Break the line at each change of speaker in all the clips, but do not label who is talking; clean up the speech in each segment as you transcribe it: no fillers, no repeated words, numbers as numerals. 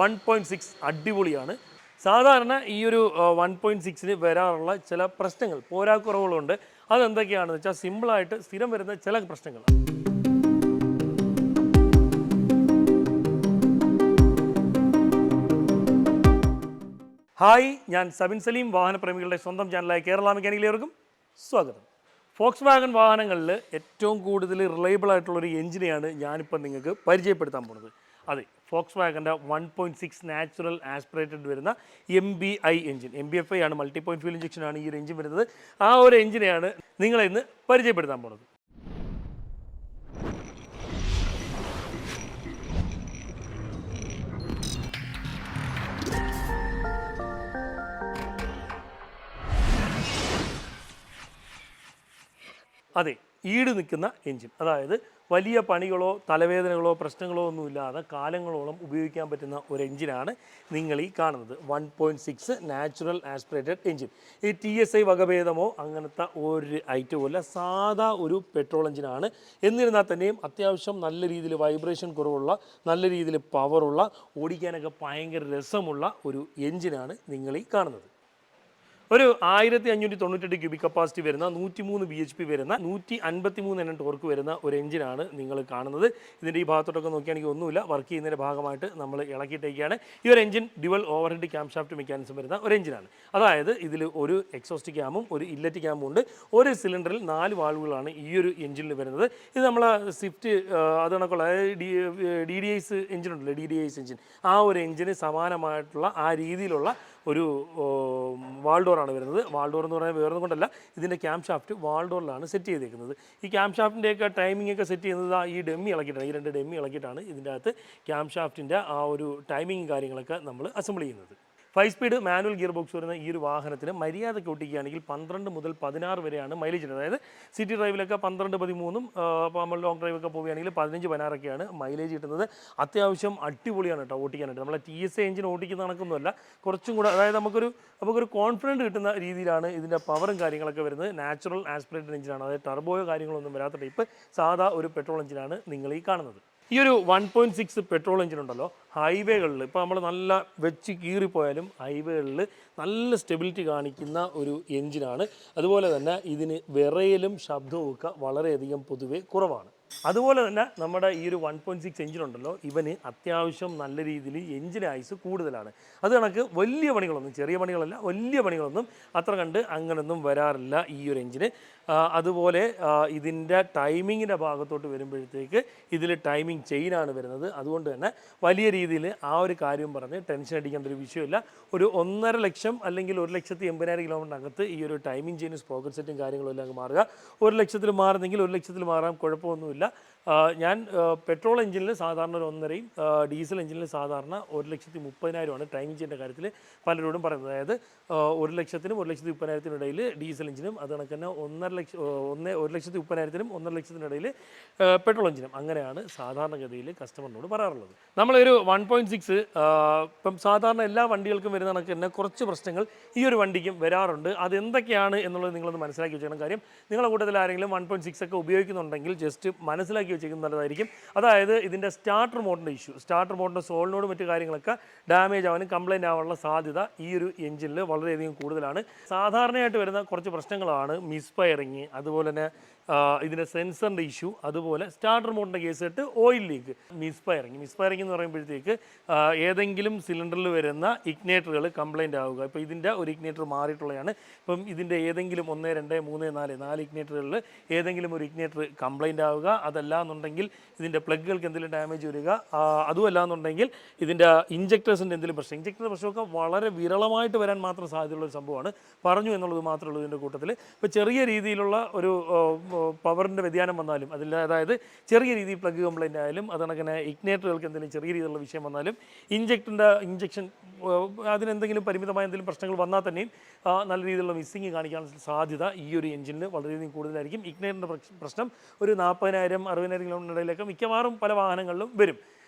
1.6 അടിപൊളിയാണ്. സാധാരണ ഈ ഒരു 1.6ന് വരാറുള്ള ചില പ്രശ്നങ്ങൾ, പോരാക്കുറവുകളുണ്ട്. അതെന്തൊക്കെയാണെന്ന് വെച്ചാൽ സിമ്പിളായിട്ട് സ്ഥിരം വരുന്ന ചില പ്രശ്നങ്ങൾ. ഹായ്, ഞാൻ സബിൻ സലീം, വാഹനപ്രേമികളുടെ സ്വന്തം ചാനലായ കേരള മെക്കാനിക്കിലേവർക്കും സ്വാഗതം. ഫോക്സ് വാഗൺ വാഹനങ്ങളിൽ ഏറ്റവും കൂടുതൽ റിലയബിൾ ആയിട്ടുള്ളൊരു എഞ്ചിനെയാണ് ഞാനിപ്പോൾ നിങ്ങൾക്ക് പരിചയപ്പെടുത്താൻ പോകുന്നത്. അതെ, ഫോക്സ് വാഗൻ്റെ 1.6 നാച്ചുറൽ ആസ്പിറേറ്റഡ് വരുന്ന MBI എഞ്ചിൻ. MBFI ആണ്, മൾട്ടി പോയിന്റ് ഫ്യൂൽ ഇഞ്ചക്ഷനാണ് ഈ ഒരു എഞ്ചിൻ വരുന്നത്. ആ ഒരു എഞ്ചിനെയാണ് നിങ്ങളെ ഇന്ന് പരിചയപ്പെടുത്താൻ പോകുന്നത്. അതെ, ഈട് നിൽക്കുന്ന എഞ്ചിൻ, അതായത് വലിയ പണികളോ തലവേദനകളോ പ്രശ്നങ്ങളോ ഒന്നുമില്ലാതെ കാലങ്ങളോളം ഉപയോഗിക്കാൻ പറ്റുന്ന ഒരു എഞ്ചിനാണ് നിങ്ങൾ ഈ കാണുന്നത്. 1.6 നാച്ചുറൽ ആസ്പിറേറ്റഡ് എഞ്ചിൻ. ഈ TSI വകഭേദമോ അങ്ങനത്തെ ഒരു ഐറ്റവും അല്ല, സാധാ ഒരു പെട്രോൾ എഞ്ചിനാണ്. എന്നിരുന്നാൽ തന്നെയും അത്യാവശ്യം നല്ല രീതിയിൽ വൈബ്രേഷൻ കുറവുള്ള, നല്ല രീതിയിൽ പവറുള്ള, ഓടിക്കാനൊക്കെ ഭയങ്കര രസമുള്ള ഒരു എഞ്ചിനാണ് നിങ്ങൾ ഈ കാണുന്നത്. ഒരു 1598 ക്യൂബിക് കപ്പാസിറ്റി വരുന്ന 103 BHP വരുന്ന 153 Nm ടോർക്ക് വരുന്ന ഒരു എഞ്ചിനാണ് നിങ്ങൾ കാണുന്നത്. ഇതിൻ്റെ ഈ ഭാഗത്തോട്ടൊക്കെ നോക്കിയാണെങ്കിൽ ഒന്നുമില്ല, വർക്ക് ചെയ്യുന്നതിൻ്റെ ഭാഗമായിട്ട് നമ്മൾ ഇളക്കിയിട്ടേക്കാണ്. ഈ ഒരു engine dual overhead cam shaft mechanism വരുന്ന ഒരു എഞ്ചിനാണ്. അതായത് ഇതിൽ ഒരു എക്സോസ്റ്റ് ക്യാമും ഒരു ഇല്ലറ്റ് ക്യാമും ഉണ്ട്. ഒരു സിലിണ്ടറിൽ 4 വാൾവുകളാണ് ഈ ഒരു എഞ്ചിനിൽ വരുന്നത്. ഇത് നമ്മൾ സ്വിഫ്റ്റ് അത് കണക്കുള്ള DDIs എഞ്ചിൻ ഉണ്ടല്ലോ, DDIs എഞ്ചിൻ, ആ ഒരു എഞ്ചിന് സമാനമായിട്ടുള്ള ആ രീതിയിലുള്ള ഒരു വാൾഡോറാണ് വരുന്നത്. വാൾഡോർ എന്ന് പറഞ്ഞാൽ വേറൊന്നും കൊണ്ടല്ല, ഇതിൻ്റെ ക്യാം ഷാഫ്റ്റ് വാൾഡോറിലാണ് സെറ്റ് ചെയ്തേക്കുന്നത്. ഈ ക്യാം ഷാഫ്റ്റിൻ്റെയൊക്കെ ടൈമിംഗ് ഒക്കെ സെറ്റ് ചെയ്യുന്നത് ഈ ഡെമ്മി ഇളക്കിയിട്ടാണ്, ഈ 2 ഡെമ്മി ഇളക്കിയിട്ടാണ് ഇതിൻ്റെ അകത്ത് ക്യാം ഷാഫ്റ്റിൻ്റെ ആ ഒരു ടൈമിങ് കാര്യങ്ങളൊക്കെ നമ്മൾ അസംബിൾ ചെയ്യുന്നത്. 5 സ്പീഡ് മാനുവൽ ഗിയർ ബോക്സ് വരുന്ന ഈ ഒരു വാഹനത്തിന് മര്യാദയ്ക്ക് ഓട്ടിക്കുകയാണെങ്കിൽ 12 മുതൽ 16 വരെയാണ് മൈലേജ്. അതായത് സിറ്റി ഡ്രൈവിലൊക്കെ 12-13, നമ്മൾ ലോങ് ഡ്രൈവൊക്കെ പോവുകയാണെങ്കിൽ 15-16ഒക്കെയാണ് മൈലേജ് കിട്ടുന്നത്. അത്യാവശ്യം അടിപൊളിയാണ് കേട്ടോ ഓട്ടിക്കാനായിട്ട്. നമ്മളെ TSI എഞ്ചിൻ ഓടിക്കുന്ന കണക്കൊന്നുമല്ല, കുറച്ചും കൂടെ, അതായത് നമുക്കൊരു കോൺഫിഡൻറ്റ് കിട്ടുന്ന രീതിയിലാണ് ഇതിൻ്റെ പവറും കാര്യങ്ങളൊക്കെ വരുന്നത്. നാച്ചുറൽ ആസ്പിറേറ്റഡ് എഞ്ചിനാണ്, അതായത് ടർബോയോ കാര്യങ്ങളൊന്നും വരാത്ത ടൈപ്പ് സാധാ ഒരു പെട്രോൾ എഞ്ചിനാണ് നിങ്ങൾ ഈ കാണുന്നത്. ഈ ഒരു 1.6 പെട്രോൾ എഞ്ചിൻ ഉണ്ടല്ലോ, ഹൈവേകളിൽ ഇപ്പോൾ നമ്മൾ നല്ല വെച്ച് കീറിപ്പോയാലും ഹൈവേകളിൽ നല്ല സ്റ്റെബിലിറ്റി കാണിക്കുന്ന ഒരു എഞ്ചിനാണ്. അതുപോലെ തന്നെ ഇതിന് വിറയലും ശബ്ദവും ഒക്കെ വളരെയധികം പൊതുവെ കുറവാണ്. അതുപോലെ തന്നെ നമ്മുടെ ഈ ഒരു 1.6 എഞ്ചിൻ ഉണ്ടല്ലോ, ഇവന് അത്യാവശ്യം നല്ല രീതിയിൽ എഞ്ചിൻ ആയുസ് കൂടുതലാണ്. അത് കണക്ക് വലിയ പണികളൊന്നും, ചെറിയ പണികളല്ല, വലിയ പണികളൊന്നും അത്ര കണ്ട് അങ്ങനൊന്നും വരാറില്ല ഈ ഒരു എഞ്ചിന്. അതുപോലെ ഇതിൻ്റെ ടൈമിങ്ങിൻ്റെ ഭാഗത്തോട്ട് വരുമ്പോഴത്തേക്ക് ഇതിൽ ടൈമിംഗ് ചെയിനാണ് വരുന്നത്. അതുകൊണ്ട് തന്നെ വലിയ രീതിയിൽ ആ ഒരു കാര്യം പറഞ്ഞ് ടെൻഷൻ അടിക്കേണ്ട ഒരു വിഷയമില്ല. ഒരു 1.5 ലക്ഷം അല്ലെങ്കിൽ 1,80,000 കിലോമീറ്ററിനകത്ത് ഈ ഒരു ടൈമിംഗ് ചെയിനും സ്പോക്കറ്റ് സെറ്റും കാര്യങ്ങളും എല്ലാം മാറുക. 1 ലക്ഷത്തിൽ മാറുന്നെങ്കിൽ 1 ലക്ഷത്തിൽ മാറാം, കുഴപ്പമൊന്നുമില്ല. ഞാൻ പെട്രോൾ എഞ്ചിനിൽ സാധാരണ ഒരു 1.5യും ഡീസൽ എഞ്ചിനിൽ സാധാരണ 1,30,000 ടൈമിംഗ് ചെയിൻ്റെ കാര്യത്തിൽ പലരോടും പറയുന്നത്. അതായത് 1 ലക്ഷത്തിനും 1,30,000 ഇടയിൽ ഡീസൽ എഞ്ചിനും, അത് കണക്ക് തന്നെ 1,30,000-നും 1,50,000 ഇടയിൽ പെട്രോൾ എഞ്ചിനും. അങ്ങനെയാണ് സാധാരണഗതിയിൽ കസ്റ്റമറിനോട് പറയാറുള്ളത്. നമ്മളൊരു 1.6 ഇപ്പം സാധാരണ എല്ലാ വണ്ടികൾക്കും വരുന്ന കണക്ക് തന്നെ കുറച്ച് പ്രശ്നങ്ങൾ ഈ ഒരു വണ്ടിക്കും വരാറുണ്ട്. അതെന്തൊക്കെയാണ് എന്നുള്ളത് നിങ്ങളൊന്ന് മനസ്സിലാക്കി വെച്ചേക്കണം. കാര്യം നിങ്ങളുടെ കൂട്ടത്തിൽ ആരെങ്കിലും 1.6 ഒക്കെ ഉപയോഗിക്കുന്നുണ്ടെങ്കിൽ ജസ്റ്റ് മനസ്സിലാക്കി വെച്ചേക്കുന്നത് നല്ലതായിരിക്കും. അതായത് ഇതിൻ്റെ സ്റ്റാർട്ടർ മോട്ടറിൻ്റെ ഇഷ്യൂ, സ്റ്റാർട്ടർ മോട്ടറിൻ്റെ സോളിനോട് മറ്റു കാര്യങ്ങളൊക്കെ ഡാമേജ് ആവാനും കംപ്ലൈൻറ്റ് ആവാനുള്ള സാധ്യത ഈ ഒരു എഞ്ചിനിൽ വളരെയധികം കൂടുതലാണ്. സാധാരണയായിട്ട് വരുന്ന കുറച്ച് പ്രശ്നങ്ങളാണ് മിസ്ഫയറിങ്, അതുപോലെ തന്നെ ഇതിൻ്റെ സെൻസറിൻ്റെ ഇഷ്യൂ, അതുപോലെ സ്റ്റാർട്ടർ മോട്ടറിൻ്റെ കേസ് കേട്ട് ഓയിൽ ലീക്ക്. മിസ്ഫയറിങ് എന്ന് പറയുമ്പോഴത്തേക്ക് ഏതെങ്കിലും സിലിണ്ടറിൽ വരുന്ന ഇഗ്നേറ്ററുകൾ കംപ്ലൈൻറ്റ് ആവുക. ഇപ്പോൾ ഇതിൻ്റെ ഒരു ഇഗ്നേറ്റർ മാറിയിട്ടുള്ളതാണ്. ഇപ്പം ഇതിൻ്റെ ഏതെങ്കിലും 1, 2, 3, 4 ഇഗ്നേറ്ററുകളിൽ ഏതെങ്കിലും ഒരു ഇഗ്നേറ്റർ കംപ്ലൈൻറ്റ് ആവുക. അതല്ല എന്നുണ്ടെങ്കിൽ ഇതിൻ്റെ പ്ലഗുകൾക്ക് എന്തെങ്കിലും ഡാമേജ് വരിക. അതുമല്ല എന്നുണ്ടെങ്കിൽ ഇതിൻ്റെ ഇഞ്ചക്ടേഴ്സിൻ്റെ എന്തെങ്കിലും പ്രശ്നം. ഇഞ്ചക്ടർ പ്രശ്നമൊക്കെ വളരെ വിരളമായിട്ട് വരാൻ മാത്രം സാധ്യതയുള്ളൊരു സംഭവമാണ്, പറഞ്ഞു എന്നുള്ളത് മാത്രമേ ഉള്ളൂ ഇതിൻ്റെ കൂട്ടത്തിൽ. ഇപ്പോൾ ചെറിയ രീതിയിലുള്ള ഒരു പവറിൻ്റെ വ്യതിയാനം വന്നാലും അതിൽ, അതായത് ചെറിയ രീതിയിൽ പ്ലഗ് കംപ്ലൈൻ്റ് ആയാലും, അതങ്ങനെ ഇഗ്നേറ്ററുകൾക്ക് എന്തെങ്കിലും ചെറിയ രീതിയിലുള്ള വിഷയം വന്നാലും, ഇഞ്ചക്ഷൻ അതിനെന്തെങ്കിലും പരിമിതമായ എന്തെങ്കിലും പ്രശ്നങ്ങൾ വന്നാൽ തന്നെയും നല്ല രീതിയിലുള്ള മിസ്സിങ് കാണിക്കാൻ സാധ്യത ഈ ഒരു എഞ്ചിനിൽ വളരെയധികം കൂടുതലായിരിക്കും. ഇഗ്നേറ്ററിൻ്റെ പ്രശ്നം ഒരു 40,000-60,000 കിലോമീറ്ററിലൊക്കെ മിക്കവാറും പല വാഹനങ്ങളിലും വരും.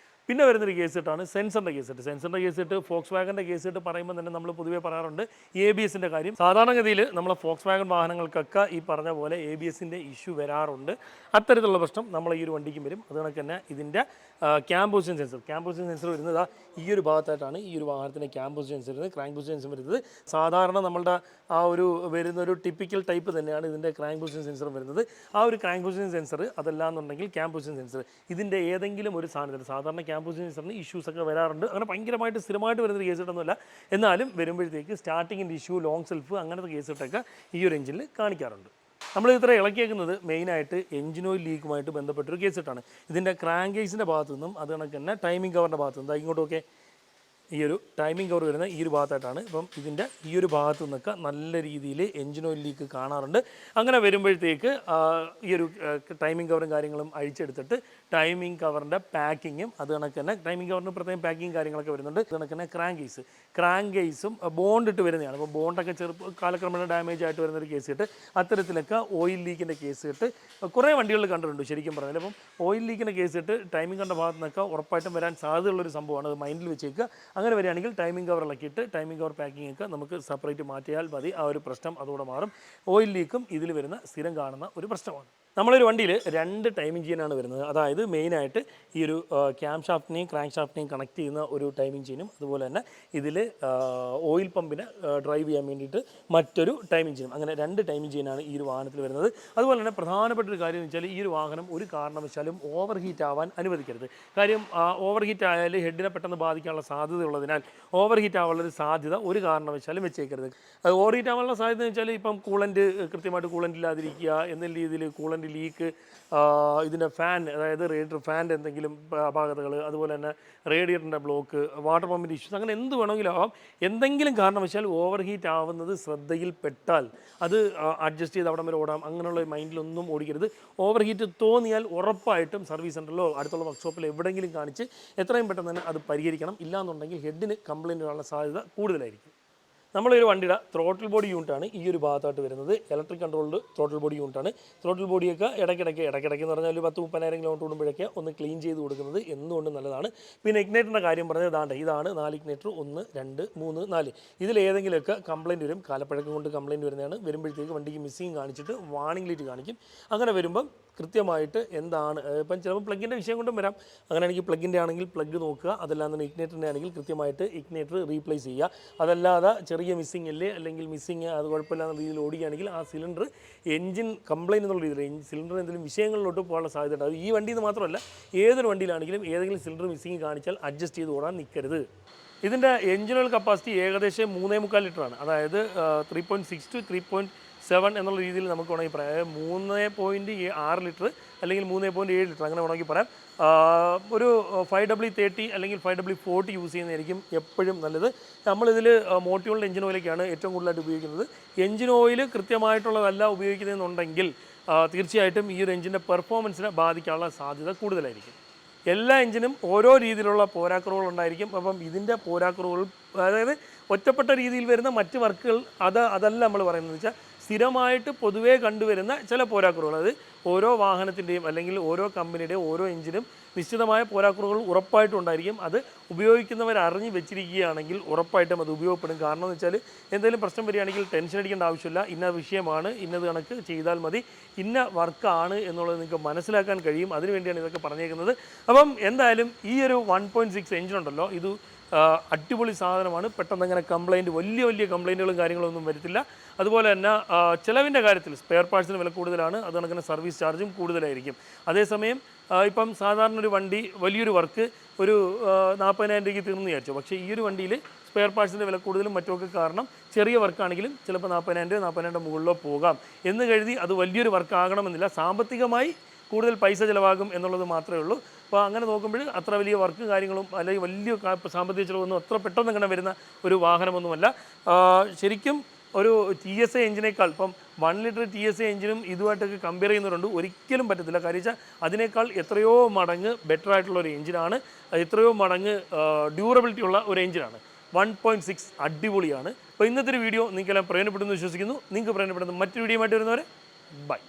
പിന്നെ വരുന്നൊരു കേസ് ഇട്ടാണ് സെൻസറിൻ്റെ കേസ് ഇട്ട്. സെൻസറിൻ്റെ കേസ് ഇട്ട് ഫോക്സ് വാഗൻ്റെ കേസ് ഇട്ട് പറയുമ്പോൾ തന്നെ നമ്മൾ പൊതുവേ പറയാറുണ്ട് ABSൻ്റെ കാര്യം. സാധാരണഗതിയിൽ നമ്മളെ ഫോക്സ് വാഗൺ വാഹനങ്ങൾക്കൊക്കെ ഈ പറഞ്ഞ പോലെ ABSൻ്റെ ഇഷ്യൂ വരാറുണ്ട്. അത്തരത്തിലുള്ള പ്രശ്നം നമ്മൾ ഈ ഒരു വണ്ടിക്കും വരും. അത് കണക്ക് തന്നെ ഇതിൻ്റെ ക്യാം പൊസിഷൻ സെൻസർ വരുന്നത് ഈ ഒരു ഭാഗത്തായിട്ടാണ്. ഈ ഒരു വാഹനത്തിൻ്റെ ക്യാം പൊസിഷൻ സെൻസർ വരുന്നത്, ക്രാങ്ക് പൊസിഷൻ സെൻസർ വരുന്നത്. സാധാരണ നമ്മളുടെ ആ ഒരു വരുന്നൊരു ടിപ്പിക്കൽ ടൈപ്പ് തന്നെയാണ് ഇതിൻ്റെ ക്രാങ്ക് പൊസിഷൻ സെൻസർ വരുന്നത്. ആ ഒരു ക്രാങ്ക് പൊസിഷൻ സെൻസർ അതല്ലാന്നുണ്ടെങ്കിൽ ക്യാം പൊസിഷൻ സെൻസർ ഇതിൻ്റെ ഏതെങ്കിലും ഒരു സാധനത്തിൽ സാധാരണ ക്യാം പൊസിഷൻ സെൻസറിന് ഇഷ്യൂസ് ഒക്കെ വരാറുണ്ട്. അങ്ങനെ ഭയങ്കരമായിട്ട് സ്ഥിരമായിട്ട് വരുന്നൊരു കേസ് ഇട്ടൊന്നുമില്ല. എന്നാലും വരുമ്പോഴത്തേക്ക് സ്റ്റാർട്ടിങ്ങിൻ്റെ ഇഷ്യൂ, ലോങ് സെൽഫ് അങ്ങനത്തെ കേസ് ഇട്ടൊക്കെ ഈ ഒരു എഞ്ചിനിൽ കാണിക്കാറുണ്ട്. നമ്മൾ ഇത്ര ഇളക്കിയേക്കുന്നത് മെയിനായിട്ട് എഞ്ചിൻ ഓയിൽ ലീക്കുമായിട്ട് ബന്ധപ്പെട്ടൊരു കേസ് ഇട്ടാണ്. ഇതിൻ്റെ ക്രാങ്ക് കേസിൻ്റെ ഭാഗത്തു നിന്നും അത് കണക്ക് തന്നെ ടൈമിംഗ് കവറിൻ്റെ ഭാഗത്തു നിന്നും ഇങ്ങോട്ടൊക്കെ ഈ ഒരു ടൈമിംഗ് കവർ വരുന്ന ഈ ഒരു ഭാഗത്തായിട്ടാണ്. ഇപ്പം ഇതിൻ്റെ ഈ ഒരു ഭാഗത്തു നിന്നൊക്കെ നല്ല രീതിയിൽ എഞ്ചിൻ ഓയിൽ ലീക്ക് കാണാറുണ്ട്. അങ്ങനെ വരുമ്പോഴത്തേക്ക് ഈ ഒരു ടൈമിംഗ് കവറും കാര്യങ്ങളും അഴിച്ചെടുത്തിട്ട് ടൈമിംഗ് കവറിൻ്റെ പാക്കിങ്ങും അത് കണക്ക് തന്നെ ടൈമിംഗ് കവറിന് പ്രത്യേകം പാക്കിങ് കാര്യങ്ങളൊക്കെ വരുന്നുണ്ട്. അത് കണക്ക് തന്നെ ക്രാങ്ക് കേസും ബോണ്ട് ഇട്ട് വരുന്നതാണ്. അപ്പോൾ ബോണ്ടൊക്കെ കാലക്രമേണ ഡാമേജ് ആയിട്ട് വരുന്നൊരു കേസ് ഇട്ട് അത്തരത്തിലൊക്കെ ഓയിൽ ലീക്കിൻ്റെ കേസ് ഇട്ട് കുറേ വണ്ടികളിൽ കണ്ടിട്ടുണ്ട് ശരിക്കും പറഞ്ഞാൽ. അപ്പം ഓയിൽ ലീക്കിൻ്റെ കേസ് ഇട്ട് ടൈമിംഗ് കവറിൻ്റെ ഭാഗത്ത് നിന്നൊക്കെ ഉറപ്പായിട്ടും വരാൻ സാധ്യതയുള്ളൊരു സംഭവമാണ്. അത് മൈൻഡിൽ വെച്ചേക്കുക. അങ്ങനെ വരികയാണെങ്കിൽ ടൈമിംഗ് കവർ ഇളക്കിയിട്ട് ടൈമിംഗ് കവർ പാക്കിംഗ് ഒക്കെ നമുക്ക് സെപ്പറേറ്റ് മാറ്റിയാൽ മതി. ആ ഒരു പ്രശ്നം അതോടെ മാറും. ഓയിൽ ലീക്കും ഇതിൽ വരുന്ന സ്ഥിരം കാണുന്ന ഒരു പ്രശ്നമാണ്. നമ്മളൊരു വണ്ടിയിൽ 2 ടൈമിംഗ് ചെയിനാണ് വരുന്നത്. അതായത് മെയിനായിട്ട് ഈ ഒരു ക്യാം ഷാഫ്റ്റിനെയും ക്രാങ്ക് ഷാഫ്റ്റിനെയും കണക്ട് ചെയ്യുന്ന ഒരു ടൈമിംഗ് ചെയിനും അതുപോലെ തന്നെ ഇതിൽ ഓയിൽ പമ്പിനെ ഡ്രൈവ് ചെയ്യാൻ വേണ്ടിയിട്ട് മറ്റൊരു ടൈമിംഗ് ചെയിനും, അങ്ങനെ 2 ടൈമിംഗ് ചെയിനാണ് ഈ ഒരു വാഹനത്തിൽ വരുന്നത്. അതുപോലെ തന്നെ പ്രധാനപ്പെട്ട ഒരു കാര്യം എന്ന് വെച്ചാൽ ഈ ഒരു വാഹനം ഒരു കാരണവശാലും ഓവർ ഹീറ്റ് ആവാൻ അനുവദിക്കരുത്. കാര്യം ഓവർ ഹീറ്റ് ആയാൽ ഹെഡിനെ പെട്ടെന്ന് ബാധിക്കാനുള്ള സാധ്യതയുള്ളതിനാൽ ഓവർ ഹീറ്റ് ആവാനുള്ള സാധ്യത ഒരു കാരണവശാലും വെച്ചേക്കരുത്. ഓവർ ഹീറ്റ് ആവാനുള്ള സാധ്യത എന്ന് വെച്ചാൽ ഇപ്പം കൂളൻ്റ് കൃത്യമായിട്ട് കൂളൻ്റ് ഇല്ലാതിരിക്കുക, എന്നുള്ള രീതിയിൽ കൂളൻ്റ് ലീക്ക്, ഇതിൻ്റെ ഫാൻ അതായത് റേഡിയേറ്റർ ഫാൻ്റെ എന്തെങ്കിലും അപാകതകൾ, അതുപോലെ തന്നെ റേഡിയേറ്ററിൻ്റെ ബ്ലോക്ക്, വാട്ടർ പമ്പിൻ്റെ ഇഷ്യൂസ്, അങ്ങനെ എന്ത് വേണമെങ്കിലും ആവാം. എന്തെങ്കിലും കാരണവശാൽ ഓവർ ഹീറ്റ് ആവുന്നത് ശ്രദ്ധയിൽപ്പെട്ടാൽ അത് അഡ്ജസ്റ്റ് ചെയ്ത് അവിടെ വരെ ഓടാം. അങ്ങനെയുള്ള മൈൻഡിലൊന്നും ഓടിക്കരുത്. ഓവർ ഹീറ്റ് തോന്നിയാൽ ഉറപ്പായിട്ടും സർവീസ് സെൻ്ററിലോ അടുത്തുള്ള വർക്ക്ഷോപ്പിലോ എവിടെയെങ്കിലും കാണിച്ച് എത്രയും പെട്ടെന്ന് തന്നെ അത് പരിഹരിക്കണം. ഇല്ലാന്നുണ്ടെങ്കിൽ ഹെഡിന് കംപ്ലയിൻ്റ് വരാനുള്ള സാധ്യത കൂടുതലായിരിക്കും. നമ്മളൊരു വണ്ടിയുടെ ത്രോട്ടിൽ ബോഡി യൂണിറ്റാണ് ഈ ഒരു ഭാഗത്തായിട്ട് വരുന്നത്. ഇലക്ട്രിക് കൺട്രോൾഡ് ത്രോട്ടിൽ ബോഡി യൂണിറ്റാണ്. ത്രോട്ടിൽ ബോഡിയൊക്കെ ഇടയ്ക്കിടയ്ക്ക് എന്ന് പറഞ്ഞാൽ ഒരു 10-30,000 കിലോമീറ്റർ കൂടുമ്പോഴൊക്കെ ഒന്ന് ക്ലീൻ ചെയ്ത് കൊടുക്കുന്നത് എന്തുകൊണ്ടും നല്ലതാണ്. പിന്നെ ഇഗ്നേറ്ററിൻ്റെ കാര്യം പറഞ്ഞത് ഇതാണ് 4 ഇഗ്നേറ്റർ, 1, 2, 3, 4. ഇതിലേതെങ്കിലുമൊക്കെ കംപ്ലയിൻറ്റ് വരും. കാലപ്പഴക്കം കൊണ്ട് കംപ്ലയിൻറ്റ് വരുന്നതാണ്. വരുമ്പോഴത്തേക്ക് വണ്ടിക്ക് മിസ്സിങ് കാണിച്ചിട്ട് വാണിംഗ് ലൈറ്റ് കാണിക്കും. അങ്ങനെ വരുമ്പം കൃത്യമായിട്ട് എന്താണ് ഇപ്പം ചിലപ്പോൾ പ്ലഗിൻ്റെ വിഷയം കൊണ്ടും വരാം. അങ്ങനെയാണെങ്കിൽ പ്ലഗിൻ്റെ ആണെങ്കിൽ പ്ലഗ് നോക്കുക. അതല്ലാതെ ഇഗ്നേറ്ററിൻ്റെ ആണെങ്കിൽ കൃത്യമായിട്ട് ഇഗ്നേറ്റർ റീപ്ലേസ് ചെയ്യുക. അതല്ലാതെ ചെറിയ മിസ്സിങ് അല്ലേ അല്ലെങ്കിൽ മിസ്സിങ് അത് കുഴപ്പമില്ലാത്ത രീതിയിൽ ഓടുകയാണെങ്കിൽ ആ സിലിണ്ടർ എഞ്ചിൻ കംപ്ലയിൻ്റ് എന്നുള്ള രീതിയിൽ സിലിണ്ടർ എന്തെങ്കിലും വിഷയങ്ങളിലോട്ട് പോകാനുള്ള സാധ്യത ഉണ്ട്. അത് ഈ വണ്ടിയിൽ നിന്ന് മാത്രമല്ല ഏതൊരു വണ്ടിയിലാണെങ്കിലും ഏതെങ്കിലും സിലിണ്ടർ മിസ്സിങ് കാണിച്ചാൽ അഡ്ജസ്റ്റ് ചെയ്ത് ഓടാൻ നിൽക്കരുത്. ഇതിൻ്റെ എഞ്ചിൻ ഓയിൽ കപ്പാസിറ്റി ഏകദേശം 3.25 ലിറ്ററാണ്. അതായത് 3.6 to 3.7 എന്നുള്ള രീതിയിൽ നമുക്ക് വേണമെങ്കിൽ പറയാം. 3.6 ലിറ്റർ അല്ലെങ്കിൽ 3.7 ലിറ്റർ അങ്ങനെ വേണമെങ്കിൽ പറയാം. ഒരു 5W30 അല്ലെങ്കിൽ 5W40 യൂസ് ചെയ്യുന്നതായിരിക്കും എപ്പോഴും നല്ലത്. നമ്മളിതിൽ മോട്ടോറിൻ്റെ എഞ്ചിൻ ഓയിലൊക്കെയാണ് ഏറ്റവും കൂടുതലായിട്ട് ഉപയോഗിക്കുന്നത്. എഞ്ചിൻ ഓയിൽ കൃത്യമായിട്ടുള്ളതല്ല ഉപയോഗിക്കുന്നതെന്നുണ്ടെങ്കിൽ തീർച്ചയായിട്ടും ഈ ഒരു എഞ്ചിൻ്റെ പെർഫോമൻസിനെ ബാധിക്കാനുള്ള സാധ്യത കൂടുതലായിരിക്കും. എല്ലാ എഞ്ചിനും ഓരോ രീതിയിലുള്ള പോരാക്കുറവുകൾ ഉണ്ടായിരിക്കും. അപ്പം ഇതിൻ്റെ പോരാക്കുറവുകൾ അതായത് ഒറ്റപ്പെട്ട രീതിയിൽ വരുന്ന മറ്റ് വർക്കുകൾ അതല്ല നമ്മൾ പറയുന്നത് വെച്ചാൽ സ്ഥിരമായിട്ട് പൊതുവേ കണ്ടുവരുന്ന ചില പോരാക്കുറവുകൾ. അത് ഓരോ വാഹനത്തിൻ്റെയും അല്ലെങ്കിൽ ഓരോ കമ്പനിയുടെയും ഓരോ എഞ്ചിനും നിശ്ചിതമായ പോരാക്കുറവുകൾ ഉറപ്പായിട്ടും ഉണ്ടായിരിക്കും. അത് ഉപയോഗിക്കുന്നവർ അറിഞ്ഞ് വെച്ചിരിക്കുകയാണെങ്കിൽ ഉറപ്പായിട്ടും അത് ഉപയോഗപ്പെടും. കാരണം എന്ന് വെച്ചാൽ എന്തെങ്കിലും പ്രശ്നം വരികയാണെങ്കിൽ ടെൻഷൻ അടിക്കേണ്ട ആവശ്യമില്ല. ഇന്ന വിഷയമാണ്, ഇന്നത് കണക്ക് ചെയ്താൽ മതി, ഇന്ന വർക്കാണ് എന്നുള്ളത് നിങ്ങൾക്ക് മനസ്സിലാക്കാൻ കഴിയും. അതിനുവേണ്ടിയാണ് ഇതൊക്കെ പറഞ്ഞേക്കുന്നത്. അപ്പം എന്തായാലും ഈ ഒരു 1.6 എഞ്ചിൻ ഉണ്ടല്ലോ, ഇത് അടിപൊളി സാധനമാണ്. പെട്ടെന്ന് അങ്ങനെ കംപ്ലയിൻറ്റ് വലിയ കംപ്ലയിൻറ്റുകളും കാര്യങ്ങളൊന്നും വരത്തില്ല. അതുപോലെ തന്നെ ചിലവിൻ്റെ കാര്യത്തിൽ സ്പെയർ പാർട്സിന് വില കൂടുതലാണ്. അത് കണക്കിന് സർവീസ് ചാർജും കൂടുതലായിരിക്കും. അതേസമയം ഇപ്പം സാധാരണ ഒരു വണ്ടി വലിയൊരു വർക്ക് ഒരു 40,000 രൂപയ്ക്ക് തീർന്നു വിചാരിച്ചു. പക്ഷേ ഈ ഒരു വണ്ടിയിൽ സ്പെയർ പാർട്സിൻ്റെ വില കൂടുതലും മറ്റൊക്കെ കാരണം ചെറിയ വർക്കാണെങ്കിലും ചിലപ്പോൾ 40,000 രൂപ മുകളിലോ പോകാം എന്ന് കരുതി അത് വലിയൊരു വർക്ക് ആകണമെന്നില്ല. സാമ്പത്തികമായി കൂടുതൽ പൈസ ചിലവാകും എന്നുള്ളത് മാത്രമേ ഉള്ളൂ. അപ്പോൾ അങ്ങനെ നോക്കുമ്പോൾ അത്ര വലിയ വർക്ക് കാര്യങ്ങളും അല്ലെങ്കിൽ വലിയ സാമ്പത്തിക ചിലവൊന്നും അത്ര പെട്ടെന്ന് അങ്ങനെ വരുന്ന ഒരു വാഹനമൊന്നുമല്ല. ശരിക്കും ഒരു TSI എഞ്ചിനേക്കാൾ ഇപ്പം 1 ലിറ്റർ TSI എഞ്ചിനും ഇതുമായിട്ടൊക്കെ കമ്പയർ ചെയ്യുന്നവരുണ്ട്. ഒരിക്കലും പറ്റത്തില്ല. കാര്യം വെച്ചാൽ അതിനേക്കാൾ എത്രയോ മടങ്ങ് ബെറ്റർ ആയിട്ടുള്ള ഒരു എഞ്ചിനാണ്. എത്രയോ മടങ്ങ് ഡ്യൂറബിലിറ്റി ഉള്ള ഒരു എഞ്ചിനാണ്. 1.6 അടിപൊളിയാണ്. അപ്പോൾ ഇന്നത്തെ ഒരു വീഡിയോ നിങ്ങൾക്കെല്ലാം പ്രയോജനപ്പെടുമെന്ന് വിശ്വസിക്കുന്നു. നിങ്ങൾക്ക് പ്രയോജനപ്പെടുന്ന മറ്റൊരു വീഡിയോ ആയിട്ട് വരുന്നവരെ ബൈ.